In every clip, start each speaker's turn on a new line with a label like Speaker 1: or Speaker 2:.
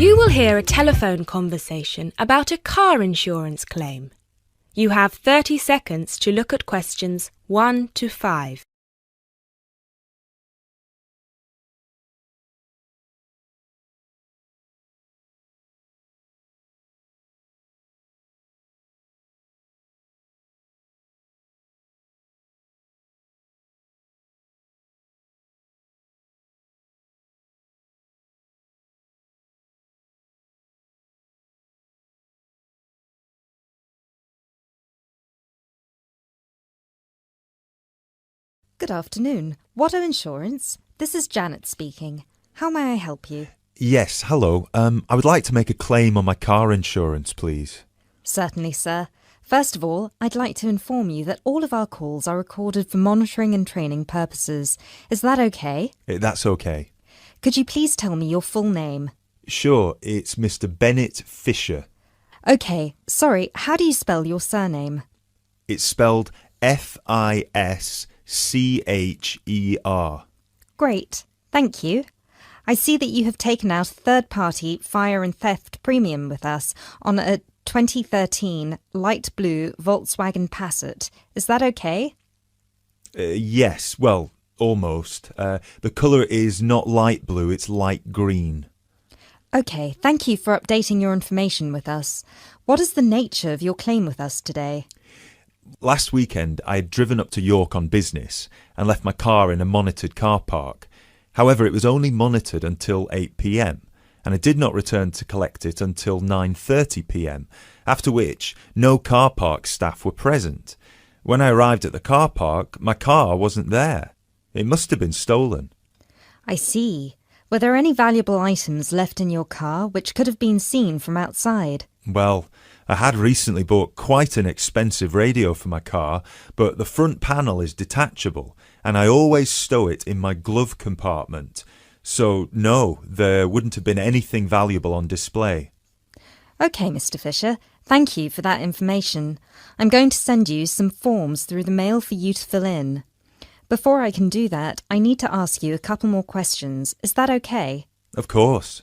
Speaker 1: You will hear a telephone conversation about a car insurance claim. You have 30 seconds to look at questions 1 to 5.
Speaker 2: Good afternoon. Watto Insurance. This is Janet speaking. How may I help you?
Speaker 3: Yes, hello. I would like to make a claim on my car insurance, please.
Speaker 2: Certainly, sir. First of all, I'd like to inform you that all of our calls are recorded for monitoring and training purposes. Is that okay?
Speaker 3: That's okay.
Speaker 2: Could you please tell me your full name?
Speaker 3: Sure, it's Mr. Bennett Fisher.
Speaker 2: Okay, sorry, how do you spell your surname?
Speaker 3: It's spelled Fischer.
Speaker 2: Great, thank you. I see that you have taken out a third-party fire and theft premium with us on a 2013 light blue Volkswagen Passat. Is that okay?
Speaker 3: Yes, well, almost. The colour is not light blue, it's light green.
Speaker 2: Okay, thank you for updating your information with us. What is the nature of your claim with us today?
Speaker 3: Last weekend, I had driven up to York on business and left my car in a monitored car park. However, it was only monitored until 8 p.m, and I did not return to collect it until 9:30 p.m, after which no car park staff were present. When I arrived at the car park, my car wasn't there. It must have been stolen.
Speaker 2: I see. Were there any valuable items left in your car which could have been seen from outside?
Speaker 3: Well, I had recently bought quite an expensive radio for my car, but the front panel is detachable, and I always stow it in my glove compartment. So, no, there wouldn't have been anything valuable on display.
Speaker 2: Okay, Mr. Fisher. Thank you for that information. I'm going to send you some forms through the mail for you to fill in. Before I can do that, I need to ask you a couple more questions. Is that okay?
Speaker 3: Of course.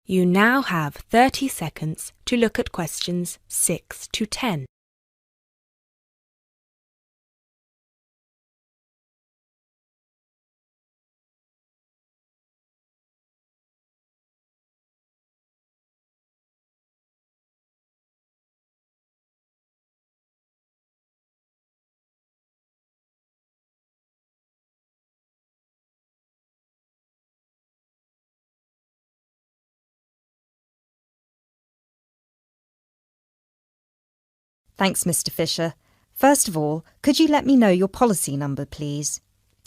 Speaker 1: You now have 30 seconds to look at questions 6 to 10.
Speaker 2: Thanks, Mr. Fisher. First of all, could you let me know your policy number, please?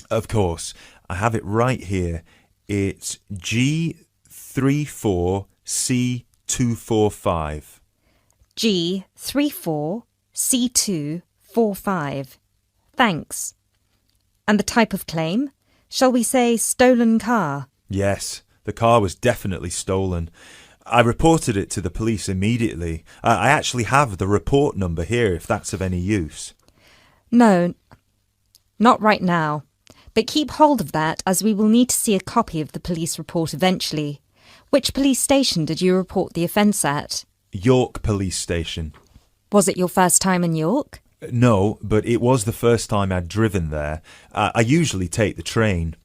Speaker 3: Of course. I have it right here. It's G34C245.
Speaker 2: G34C245. Thanks. And the type of claim? Shall we say stolen car?
Speaker 3: Yes, the car was definitely stolen. I reported it to the police immediately. I actually have the report number here if that's of any use.
Speaker 2: No, not right now. But keep hold of that as we will need to see a copy of the police report eventually. Which police station did you report the offence at?
Speaker 3: York Police Station.
Speaker 2: Was it your first time in York?
Speaker 3: No, but it was the first time I'd driven there. I usually take the train.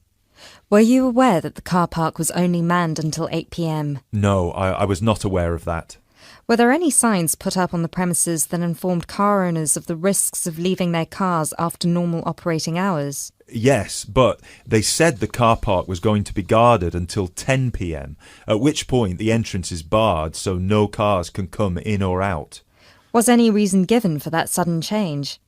Speaker 2: Were you aware that the car park was only manned until 8 p.m?
Speaker 3: No, I was not aware of that.
Speaker 2: Were there any signs put up on the premises that informed car owners of the risks of leaving their cars after normal operating hours?
Speaker 3: Yes, but they said the car park was going to be guarded until 10 p.m, at which point the entrance is barred so no cars can come in or out.
Speaker 2: Was any reason given for that sudden change?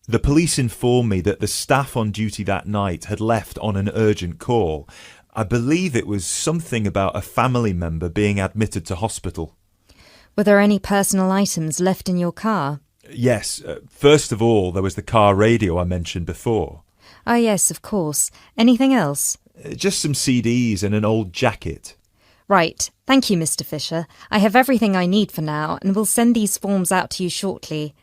Speaker 3: The police informed me that the staff on duty that night had left on an urgent call. I believe it was something about a family member being admitted to hospital.
Speaker 2: Were there any personal items left in your car?
Speaker 3: Yes, first of all there was the car radio I mentioned before.
Speaker 2: Ah, yes, of course. Anything else?
Speaker 3: Just some CDs and an old jacket.
Speaker 2: Right. Thank you, Mr. Fisher. I have everything I need for now and will send these forms out to you shortly.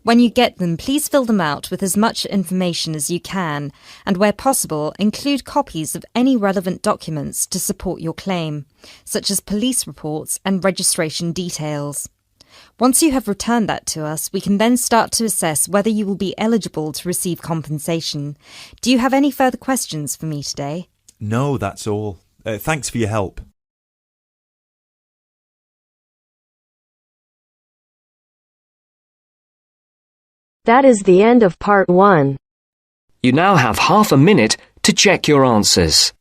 Speaker 2: When you get them, please fill them out with as much information as you can, and where possible, include copies of any relevant documents to support your claim, such as police reports and registration details. Once you have returned that to us, we can then start to assess whether you will be eligible to receive compensation. Do you have any further questions for me today?
Speaker 3: No, that's all. Thanks for your help.
Speaker 4: That is the end of part 1.
Speaker 5: You now have half a minute to check your answers.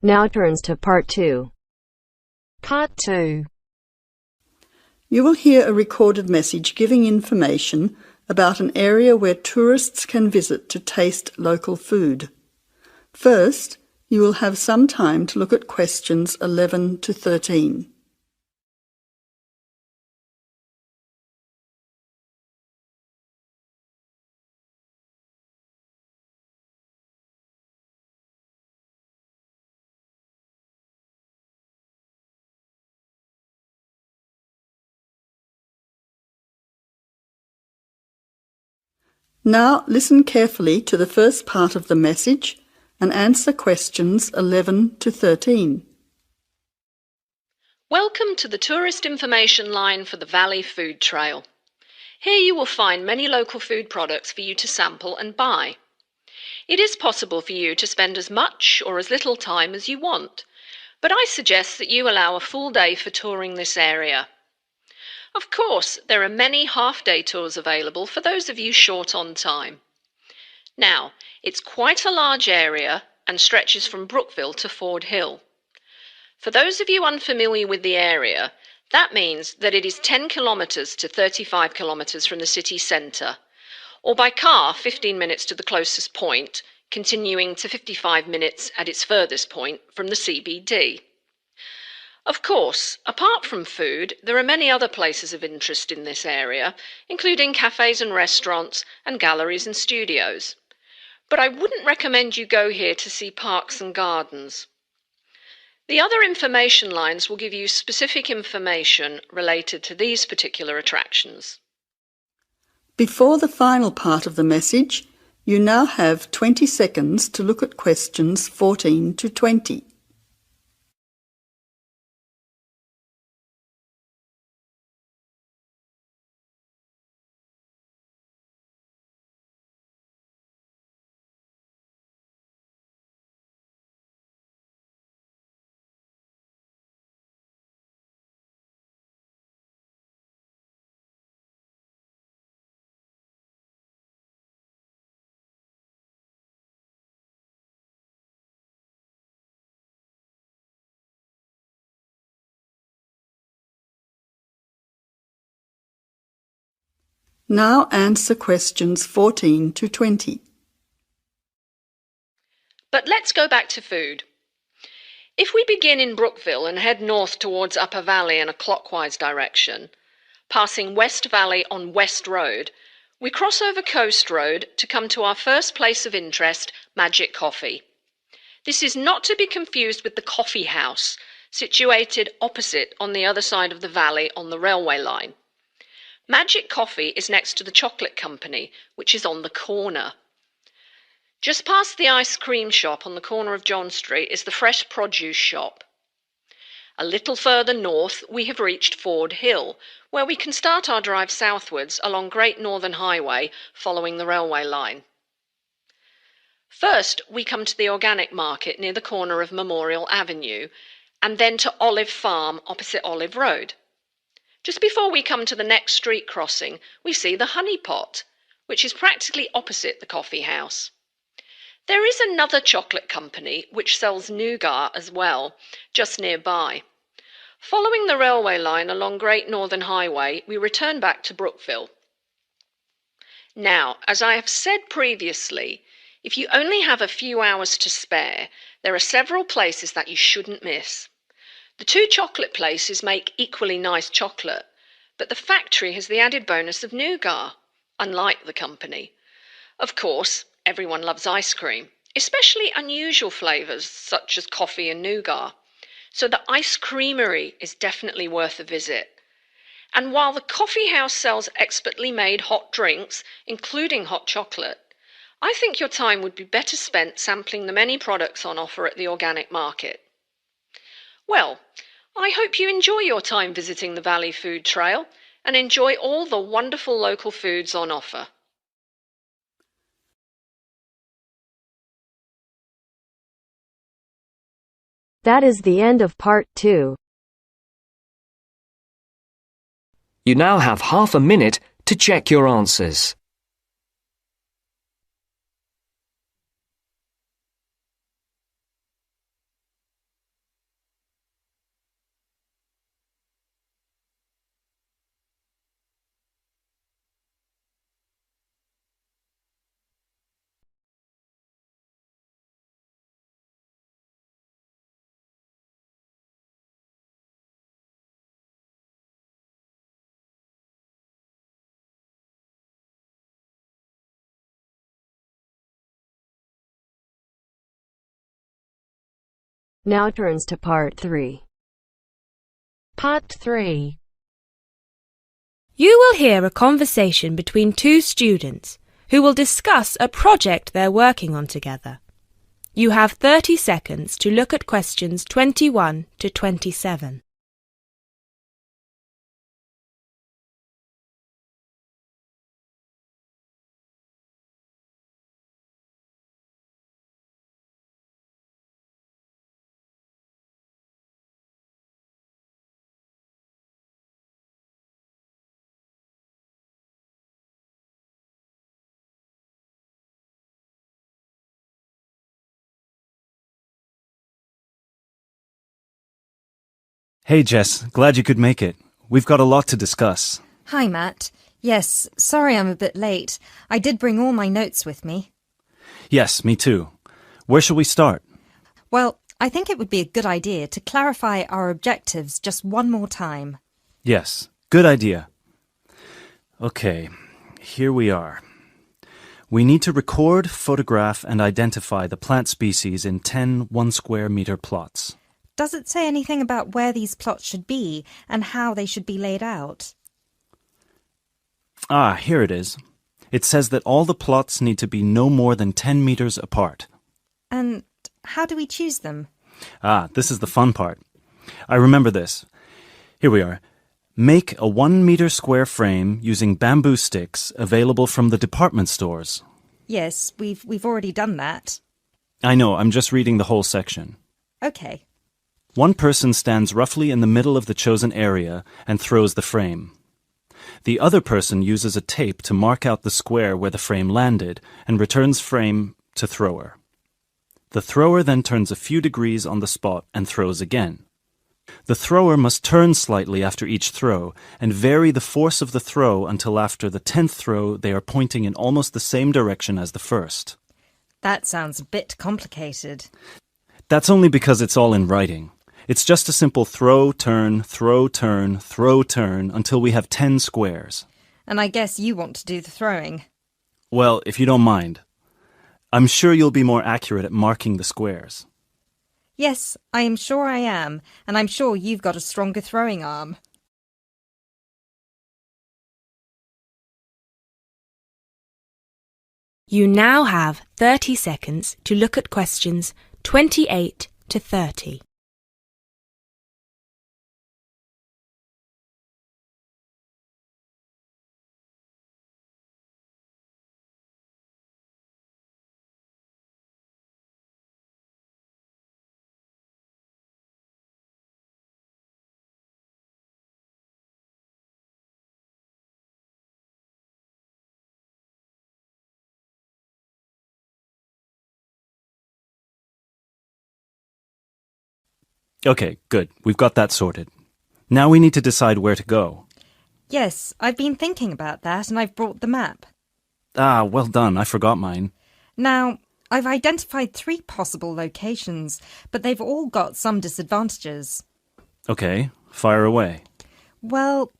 Speaker 4: Now turns to part 2. Part 2.
Speaker 6: You will hear a recorded message giving information about an area where tourists can visit to taste local food. First, you will have some time to look at questions 11 to 13. Now listen carefully to the first part of the message and answer questions 11 to 13.
Speaker 7: Welcome to the tourist information line for the Valley Food Trail. Here you will find many local food products for you to sample and buy. It is possible for you to spend as much or as little time as you want, but I suggest that you allow a full day for touring this area. Of course, there are many half-day tours available for those of you short on time. Now, it's quite a large area and stretches from Brookville to Ford Hill. For those of you unfamiliar with the area, that means that it is 10 kilometres to 35 kilometres from the city centre, or by car 15 minutes to the closest point, continuing to 55 minutes at its furthest point from the CBD. Of course, apart from food, there are many other places of interest in this area, including cafes and restaurants and galleries and studios. But I wouldn't recommend you go here to see parks and gardens. The other information lines will give you specific information related to these particular attractions.
Speaker 6: Before the final part of the message, you now have 20 seconds to look at questions 14 to 20. Now answer questions 14 to 20.
Speaker 7: But let's go back to food. If we begin in Brookville and head north towards Upper Valley in a clockwise direction, passing West Valley on West Road, we cross over Coast Road to come to our first place of interest, Magic Coffee. This is not to be confused with the Coffee House, situated opposite on the other side of the valley on the railway line. Magic Coffee is next to the Chocolate Company, which is on the corner. Just past the ice cream shop on the corner of John Street is the fresh produce shop. A little further north we have reached Ford Hill, where we can start our drive southwards along Great Northern Highway following the railway line. First we come to the organic market near the corner of Memorial Avenue, and then to Olive Farm opposite Olive Road. Just before we come to the next street crossing, we see the Honey Pot, which is practically opposite the coffee house. There is another chocolate company which sells nougat as well, just nearby. Following the railway line along Great Northern Highway, we return back to Brookville. Now, as I have said previously, if you only have a few hours to spare, there are several places that you shouldn't miss. The two chocolate places make equally nice chocolate, but the factory has the added bonus of nougat, unlike the company. Of course, everyone loves ice cream, especially unusual flavours such as coffee and nougat, so the ice creamery is definitely worth a visit. And while the coffee house sells expertly made hot drinks, including hot chocolate, I think your time would be better spent sampling the many products on offer at the organic market. Well, I hope you enjoy your time visiting the Valley Food Trail and enjoy all the wonderful local foods on offer.
Speaker 4: That is the end of part 2.
Speaker 5: You now have half a minute to check your answers.
Speaker 4: Now turns to part 3. Part 3.
Speaker 1: You will hear a conversation between two students who will discuss a project they're working on together. You have 30 seconds to look at questions 21 to 27.
Speaker 8: Hey Jess, glad you could make it. We've got a lot to discuss.
Speaker 2: Hi, Matt. Yes, sorry I'm a bit late. I did bring all my notes with me.
Speaker 8: Yes, me too. Where shall we start?
Speaker 2: Well, I think it would be a good idea to clarify our objectives just one more time.
Speaker 8: Yes, good idea. Okay, here we are. We need to record, photograph, and identify the plant species in 10 1-square-meter plots.
Speaker 2: Does it say anything about where these plots should be and how they should be laid out?
Speaker 8: Ah, here it is. It says that all the plots need to be no more than 10 meters apart.
Speaker 2: And how do we choose them?
Speaker 8: Ah, this is the fun part. I remember this. Here we are. Make a 1-meter square frame using bamboo sticks available from the department stores.
Speaker 2: Yes, we've already done that.
Speaker 8: I know, I'm just reading the whole section.
Speaker 2: Okay.
Speaker 8: One person stands roughly in the middle of the chosen area and throws the frame. The other person uses a tape to mark out the square where the frame landed and returns frame to thrower. The thrower then turns a few degrees on the spot and throws again. The thrower must turn slightly after each throw and vary the force of the throw until after the 10th throw they are pointing in almost the same direction as the first.
Speaker 2: That sounds a bit complicated.
Speaker 8: That's only because it's all in writing. It's just a simple throw, turn, throw, turn, throw, turn until we have 10 squares.
Speaker 2: And I guess you want to do the throwing.
Speaker 8: Well, if you don't mind. I'm sure you'll be more accurate at marking the squares.
Speaker 2: Yes, I am sure I am, and I'm sure you've got a stronger throwing arm.
Speaker 1: You now have 30 seconds to look at questions 28 to 30.
Speaker 8: Okay, good. We've got that sorted. Now we need to decide where to go.
Speaker 2: Yes, I've been thinking about that and I've brought the map.
Speaker 8: Ah, well done. I forgot mine.
Speaker 2: Now, I've identified 3 possible locations, but they've all got some disadvantages.
Speaker 8: Okay, fire away.
Speaker 2: Well,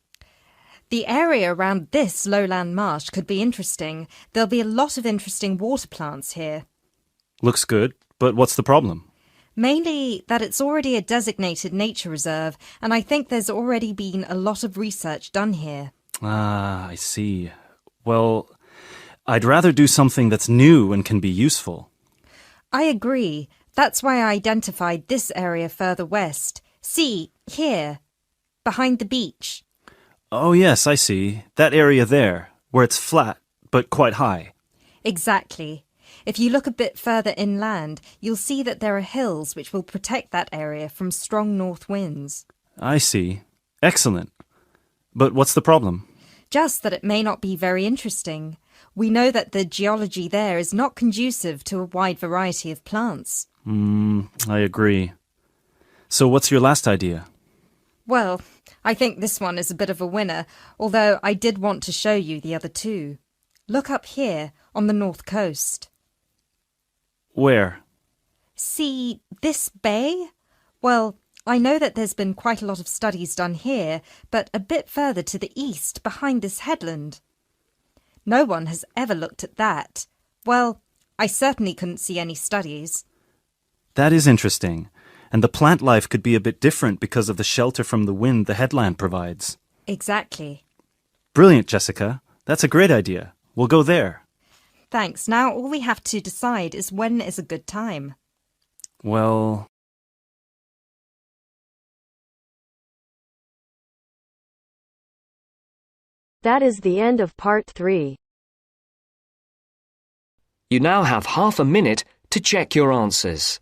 Speaker 2: the area around this lowland marsh could be interesting. There'll be a lot of interesting water plants here.
Speaker 8: Looks good, but what's the problem?
Speaker 2: Mainly that it's already a designated nature reserve, and I think there's already been a lot of research done here.
Speaker 8: Ah, I see. Well, I'd rather do something that's new and can be useful.
Speaker 2: I agree. That's why I identified this area further west. See, here, behind the beach.
Speaker 8: Oh, yes, I see. That area there, where it's flat, but quite high.
Speaker 2: Exactly. If you look a bit further inland, you'll see that there are hills which will protect that area from strong north winds.
Speaker 8: I see. Excellent. But what's the problem?
Speaker 2: Just that it may not be very interesting. We know that the geology there is not conducive to a wide variety of plants.
Speaker 8: I agree. So what's your last idea?
Speaker 2: Well, I think this one is a bit of a winner, although I did want to show you the other 2. Look up here, on the north coast.
Speaker 8: Where?
Speaker 2: See this bay? Well, I know that there's been quite a lot of studies done here, but a bit further to the east, behind this headland. No one has ever looked at that. Well, I certainly couldn't see any studies.
Speaker 8: That is interesting. And the plant life could be a bit different because of the shelter from the wind the headland provides.
Speaker 2: Exactly.
Speaker 8: Brilliant, Jessica. That's a great idea. We'll go there.
Speaker 2: Thanks. Now all we have to decide is when is a good time.
Speaker 8: Well...
Speaker 4: That is the end of part 3.
Speaker 5: You now have half a minute to check your answers.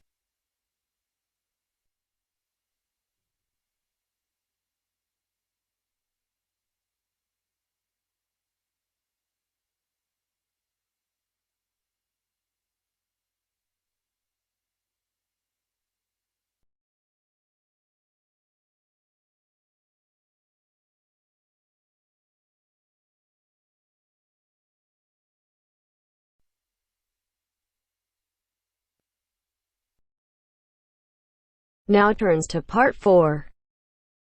Speaker 4: Now turns to part 4.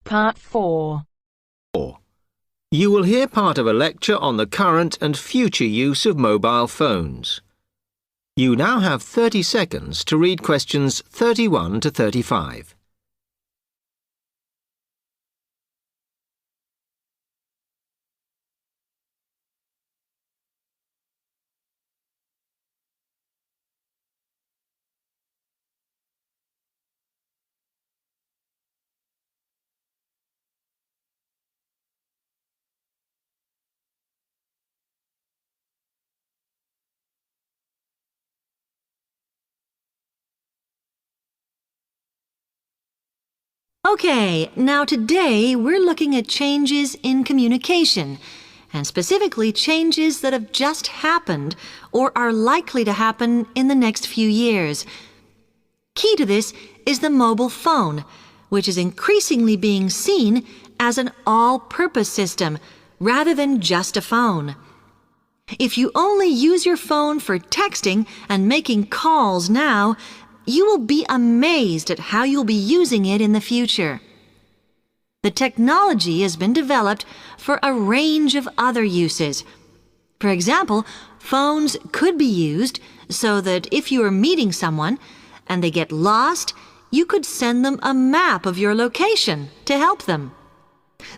Speaker 9: Part 4.
Speaker 10: You will hear part of a lecture on the current and future use of mobile phones. You now have 30 seconds to read questions 31 to 35.
Speaker 11: Okay, now today we're looking at changes in communication, and specifically changes that have just happened or are likely to happen in the next few years. Key to this is the mobile phone, which is increasingly being seen as an all-purpose system rather than just a phone. If you only use your phone for texting and making calls now, you will be amazed at how you'll be using it in the future. The technology has been developed for a range of other uses. For example, phones could be used so that if you are meeting someone and they get lost, you could send them a map of your location to help them.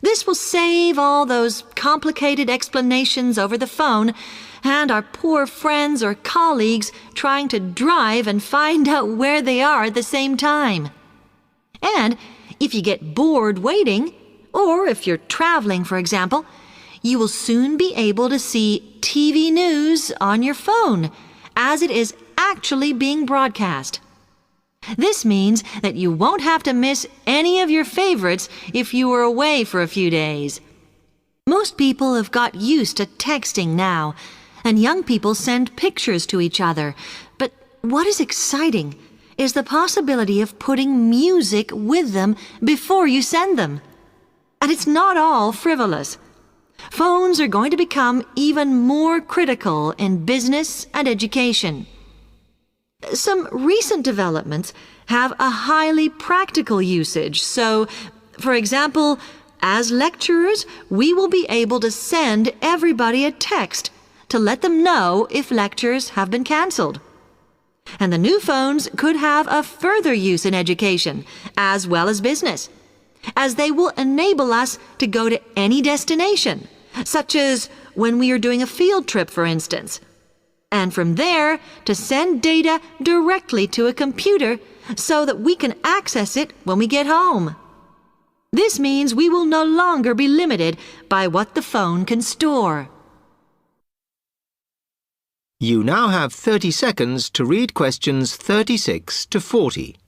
Speaker 11: This will save all those complicated explanations over the phone and our poor friends or colleagues trying to drive and find out where they are at the same time. And if you get bored waiting, or if you're traveling, for example, you will soon be able to see TV news on your phone as it is actually being broadcast. This means that you won't have to miss any of your favorites if you were away for a few days. Most people have got used to texting now, and young people send pictures to each other. But what is exciting is the possibility of putting music with them before you send them. And it's not all frivolous. Phones are going to become even more critical in business and education. Some recent developments have a highly practical usage. So, for example, as lecturers, we will be able to send everybody a text to let them know if lectures have been cancelled. And the new phones could have a further use in education, as well as business, as they will enable us to go to any destination, such as when we are doing a field trip, for instance, and from there to send data directly to a computer so that we can access it when we get home. This means we will no longer be limited by what the phone can store.
Speaker 10: You now have 30 seconds to read questions 36 to 40.